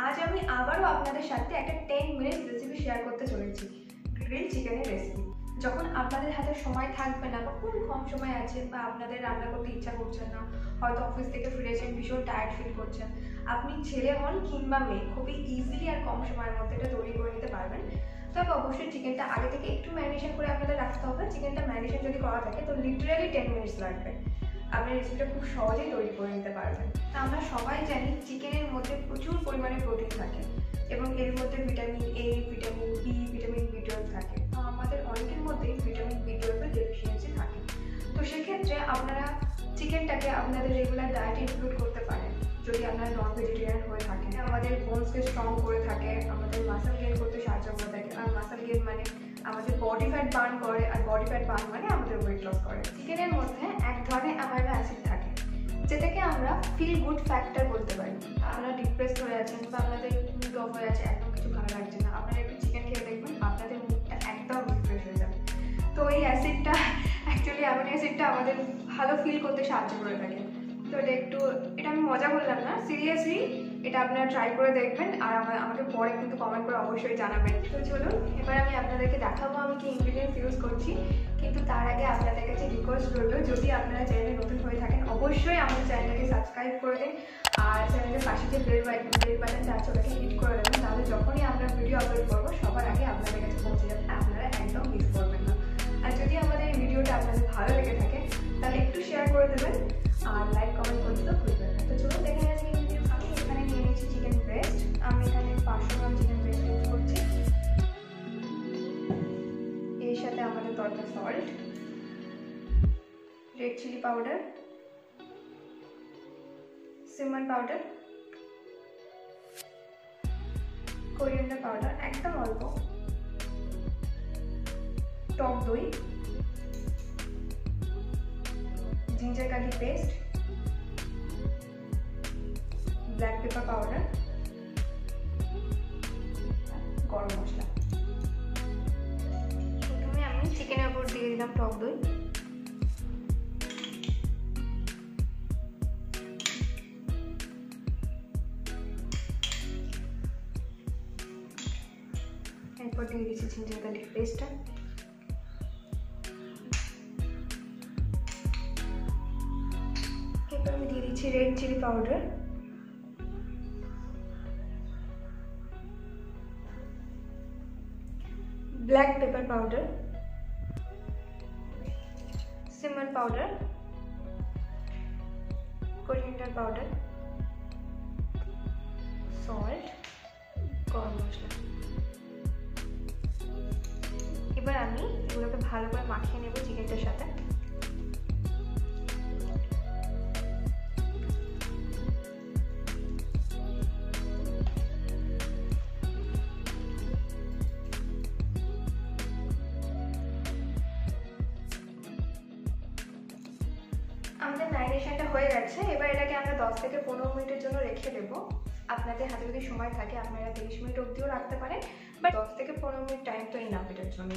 আজ আমি আবারও আপনাদের সাথে একটা 10 মিনিট রেসিপি শেয়ার করতে চলেছি, গ্রিল চিকেনের রেসিপি। যখন আপনাদের হাতে সময় থাকবে না বা খুব কম সময় আছে বা আপনাদের রান্না করতে ইচ্ছা করছেন না, হয়তো অফিস থেকে ফিরেছেন ভীষণ টায়ার্ড ফিল করছেন, আপনি ছেলে হন কিংবা মেয়ে খুবই ইজিলি আর কম সময়ের মধ্যে এটা তৈরি করে নিতে পারবেন। তবে অবশ্যই চিকেনটা আগে থেকে একটু ম্যারিনেশন করে আপনাদের রাখতে হবে। চিকেনটা ম্যারিনেশন যদি করা থাকে তো লিটারালি 10 মিনিটস লাগবে। আপনি রেসিপিটা খুব সহজেই তৈরি করে নিতে পারবেন। আমরা সবাই জানি চিকেনের মধ্যে প্রচুর পরিমাণে প্রোটিন থাকে এবং এর মধ্যে vitamin A, vitamin B, vitamin বি12 থাকে। আমাদের অনেকের মধ্যেই ভিটামিন বি12 এর ডেফিসিয়েন্সি থাকে। তো সেক্ষেত্রে আপনারা চিকেনটাকে আপনাদের রেগুলার ডায়েটে ইনক্লুড করতে পারেন। যদি আপনারা নন ভেজিটেরিয়ান হয়ে থাকেন, আমাদের বোনসকে স্ট্রং করে থাকে, আমাদের মাসল গেইন করতে সাহায্য করে থাকে। আর মাসল গেইন মানে আমাদের বডি ফ্যাট বার্ন করে, আর বডি ফ্যাট বার্ন মানে আমাদের ওয়েট লস করে। চিকেনের মধ্যে এক ধরনের অ্যামাইনো অ্যাসিড থাকে যেটাকে আমরা ফিল গুড ফ্যাক্টর বলতে পারি। আপনারা ডিপ্রেসড হয়ে আছেন বা আপনাদের মুড অফ হয়ে আছে, একদম কিছু ভালো লাগছে না, আপনারা একটু চিকেন খেয়ে দেখবেন আপনাদের মুডটা একদম রিফ্রেশ হয়ে যাবে। তো এই অ্যাসিডটা অ্যাকচুয়ালি অ্যামাইনো অ্যাসিডটা আমাদের ভালো ফিল করতে সাহায্য করে থাকে। তো এটা আমি মজা বললাম না, সিরিয়াসলি এটা আপনারা ট্রাই করে দেখবেন আর আমাকে পরে কিন্তু কমেন্ট করে অবশ্যই জানাবেন। তো চলুন এবার আমি আপনাদেরকে দেখাবো আমি কি ইনগ্রিডিয়েন্টস ইউজ করছি। কিন্তু তার আগে আপনাদের কাছে রিকোয়েস্ট রইল, যদি আপনারা চ্যানেলে নতুন হয়ে থাকেন অবশ্যই আমাদের চ্যানেলটাকে সাবস্ক্রাইব করে দিন আর চ্যানেলের পাশে যে বেল বাটনটা আছে ওটাকে হিট করে দেবেন। তাহলে যখনই আমরা ভিডিও আপলোড করবো সবার আগে আপনাদের কাছে পৌঁছে যাবে, আপনারা একদম মিস করবেন না। আর যদি আমাদের এই ভিডিওটা আপনাদের ভালো লেগে থাকে তাহলে একটু শেয়ার করে দেবেন আর লাইক কমেন্ট করতে তো ভুলবেন না। তো চলুন দেখে গেছে কিন্তু আমি এখানে নিয়ে নিয়েছি চিকেন ব্রেস্ট। আমি এখানে 500 গ্রাম চিকেন ব্রেস্ট ইউজ করছি। এর সাথে আমাদের দরকার salt, red chilli powder, cinnamon powder, coriander powder একদম অল্প, টক দই, ginger garlic paste, black pepper powder, garam masala. প্রথমে আমি চিকেনের উপর দিয়ে দিলাম টক দই, এরপর দিয়ে দিচ্ছি জিঞ্জার গার্লিক পেস্টটা, এরপর আমি দিয়ে দিচ্ছি red chilli powder, black pepper powder, cinnamon powder, coriander powder, salt, garam masala. এবার আমি এগুলোকে ভালো করে মাখিয়ে নেব চিকেনটার সাথে। আমাদের ম্যারিনেশনটা হয়ে গেছে। এবার এটাকে আমরা 10 থেকে 15 মিনিটের জন্য রেখে দেবো। আপনাদের হাতে যদি সময় থাকে আপনারা 30 মিনিট অবধিও রাখতে পারেন, বাট 10 থেকে 15 মিনিট টাইম তো ইনাফ এটার জন্য।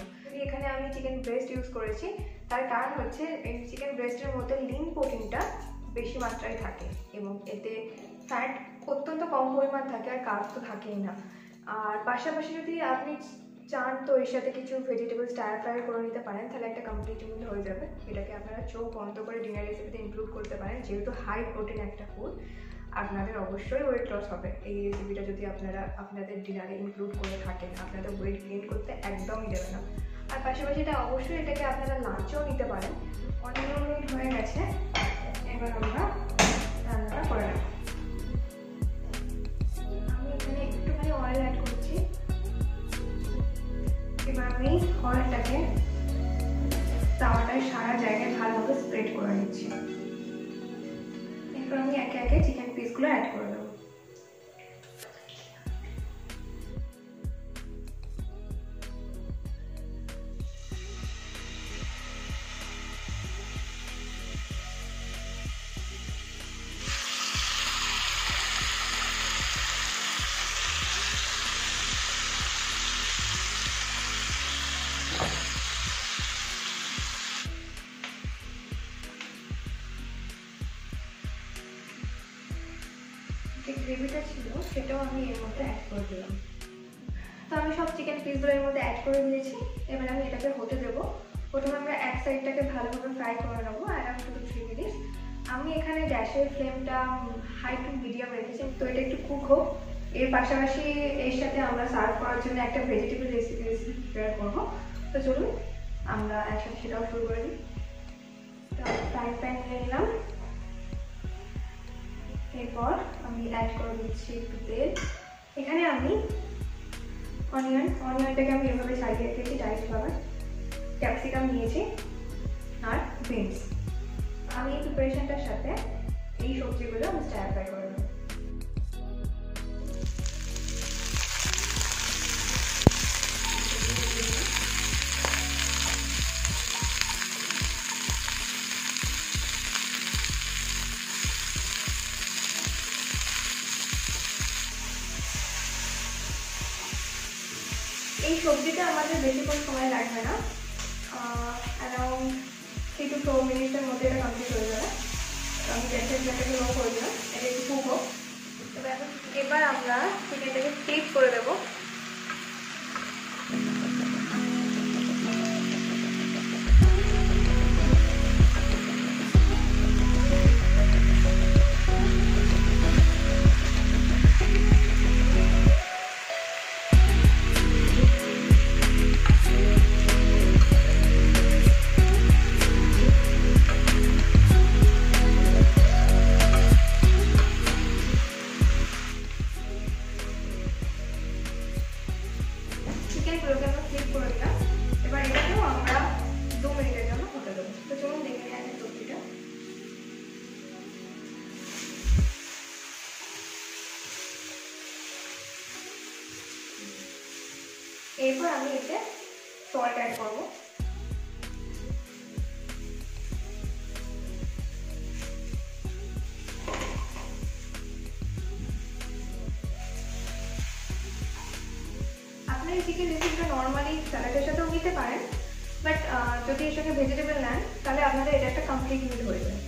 এখানে আমি চিকেন ব্রেস্ট ইউজ করেছি, তার কারণ হচ্ছে এই চিকেন ব্রেস্টের মধ্যে লিন প্রোটিনটা বেশি মাত্রায় থাকে এবং এতে ফ্যাট অত্যন্ত কম পরিমাণ থাকে আর কার্বস তো থাকেই না। আর পাশাপাশি যদি আপনি চান তো এর সাথে কিছু ভেজিটেবল স্টার ফ্রাই করে নিতে পারেন, তাহলে একটা কমপ্লিট মিল হয়ে যাবে। এটাকে আপনারা চোখ বন্ধ করে ডিনার রেসিপিতে ইনক্লুড করতে পারেন। যেহেতু হাই প্রোটিন একটা ফুড, আপনাদের অবশ্যই ওয়েট লস হবে এই রেসিপিটা যদি আপনারা আপনাদের ডিনারে ইনক্লুড করে থাকেন। আপনাদের ওয়েট গেইন করতে একদমই দেবে না। আর পাশাপাশি এটা অবশ্যই এটাকে আপনারা লাঞ্চেও নিতে পারেন। 15 মিনিট হয়ে গেছে, এবার আমরা রান্নাটা করে নেব। আমি এখানে একটুখানি অয়েল অ্যাড করছি। এবার আমি অয়েলটাকে তাওয়াটায় সারা জায়গায় ভালোভাবে স্প্রেড করে নিচ্ছি। এরপর আমি একে একে চিকেন পিসগুলো অ্যাড করে দেবো। যে গ্রেভিটা ছিল সেটাও আমি এর মধ্যে অ্যাড করে দিলাম। তো আমি সব চিকেন পিসগুলো এর মধ্যে অ্যাড করে দিয়েছি। এবার আমি এটাকে হতে দেবো। প্রথমে আমরা এক সাইডটাকে ভালোভাবে ফ্রাই করে নেবো অ্যারাউন্ড 2 to 3 মিনিটস। আমি এখানে গ্যাসের ফ্লেমটা হাই টু মিডিয়াম রেখেছি, তো এটা একটু কুক হোক। এর পাশাপাশি এর সাথে আমরা সার্ভ করার জন্য একটা ভেজিটেবল রেসিপি প্রিপেয়ার করবো। তো চলুন আমরা একসাথে সেটাও শুরু করে দিই। তো ফ্রাই প্যান নিয়ে নিলাম। এরপর আমি অ্যাড করে দিচ্ছি একটু তেল। এখানে আমি অনিয়নটাকে আমি এভাবে সাজিয়ে রেখেছি ডাইরেক্ট ভাবে, ক্যাপসিকাম নিয়েছি আর বিনস। আমি এই প্রিপারেশনটার সাথে এই সবজিগুলো আমি স্টার ফ্রাই করে নেব। এই সবজিটা আমাদের বেশিক্ষণ সময় লাগবে না, অ্যারাউন্ড 3 to 4 মিনিটের মধ্যে এটা কমপ্লিট হয়ে যাবে। তো আমি গ্যাসের ফ্লেমটাকে লো করে দিলাম, এটা একটু কুক হোক। এবার আমরা চিকেনটাকে ফ্লিপ করে দেবো। চিকেনগুলোকে আমরা ফ্লিপ করে দিলাম। এবার এটাকেও আমরা 2 মিনিটের জন্য হতে দেবো। তো চলুন দেখে নিই আগে সবজিটা। এরপর আমি এতে সল্ট অ্যাড করবো। আপনার এই চিকেন রেসিপিটা নর্মালি স্যালাডের সাথেও নিতে পারেন, বাট যদি এর সঙ্গে ভেজিটেবল নেন তাহলে আপনাদের এটা একটা কমপ্লিট মিল হয়ে যায়।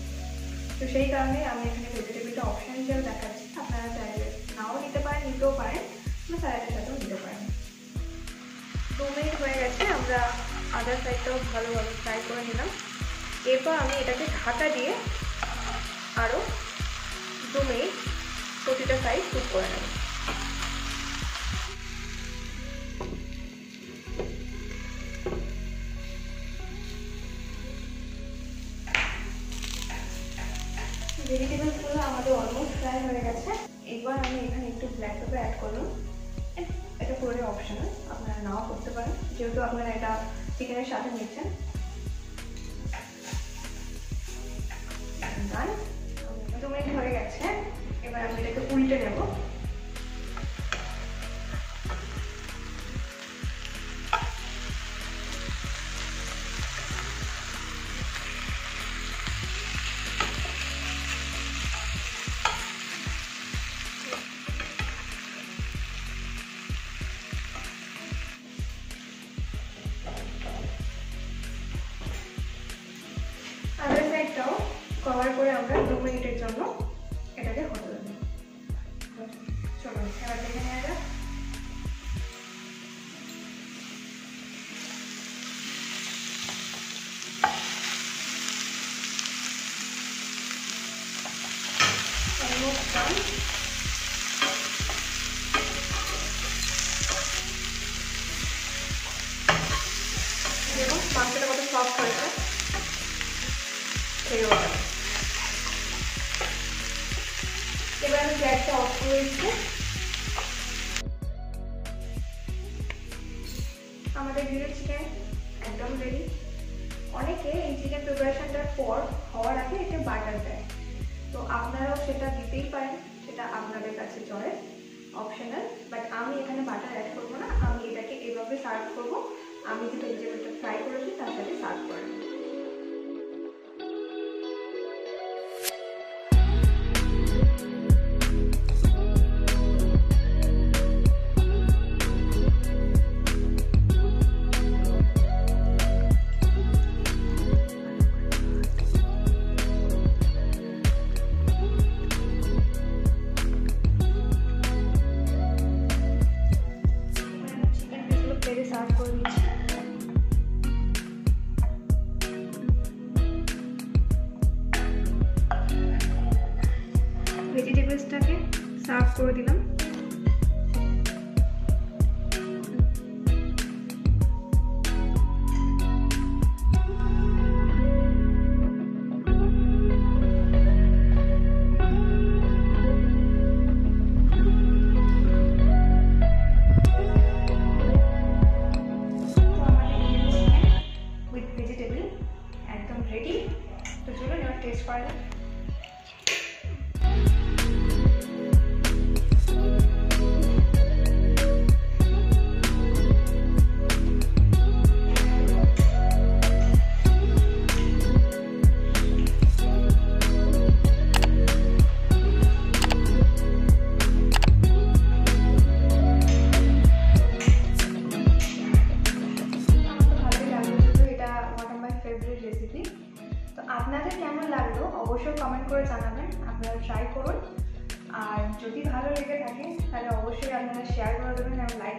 তো সেই কারণে আমি এখানে ভেজিটেবলটা অপশন হিসেবে দেখাচ্ছি। আপনারা চাইলে নাও নিতে পারেন, নিতেও পারেন, বা স্যালাডের সাথেও নিতে পারেন। 2 মিনিট হয়ে গেছে, আমরা আদার সাইডটাও ভালোভাবে ফ্রাই করে নিলাম। এরপর আমি এটাকে ঢাকা দিয়ে আরও 2 মিনিট প্রতিটা সাইড কুক করে নেব। ভেজিটেবলসগুলো আমাদের অলমোস্ট ফ্রাই হয়ে গেছে। এবার আমি এখানে একটু ব্ল্যাক পেপার অ্যাড করলাম। এটা পুরোটাই অপশনাল, আপনারা নাও করতে পারেন যেহেতু আপনারা এটা চিকেনের সাথে নিচ্ছেন। 2 মিনিট হয়ে গেছে, এবার আমি এটাকে উল্টে নেব। আদার সাইডটাও কভার করে আমরা 2 মিনিটের জন্য এটাকে হতে দেবো। চলো এবার দেখে নেওয়া যাক। Almost done. দেখুন মাংসটা কত সফট হয়েছে। এবার আমি গ্যাসটা অফ করে দিচ্ছি। আমাদের গ্রিল চিকেন একদম রেডি। অনেকে এই চিকেন প্রিপারেশনটার পর হওয়ার আগে একটা বাটার দেয়, তো আপনারাও সেটা দিতেই পারেন, সেটা আপনাদের কাছে চয়েস, অপশনাল। বাট আমি এখানে বাটার অ্যাড করবো না, আমি এটাকে এভাবে সার্ভ করবো। আমি যে ভেজিটেবলটা ফ্রাই করেছি তার সাথে সার্ভ করে নেব। তাহলে অবশ্যই আপনারা শেয়ার করে দেবেন এবং লাইক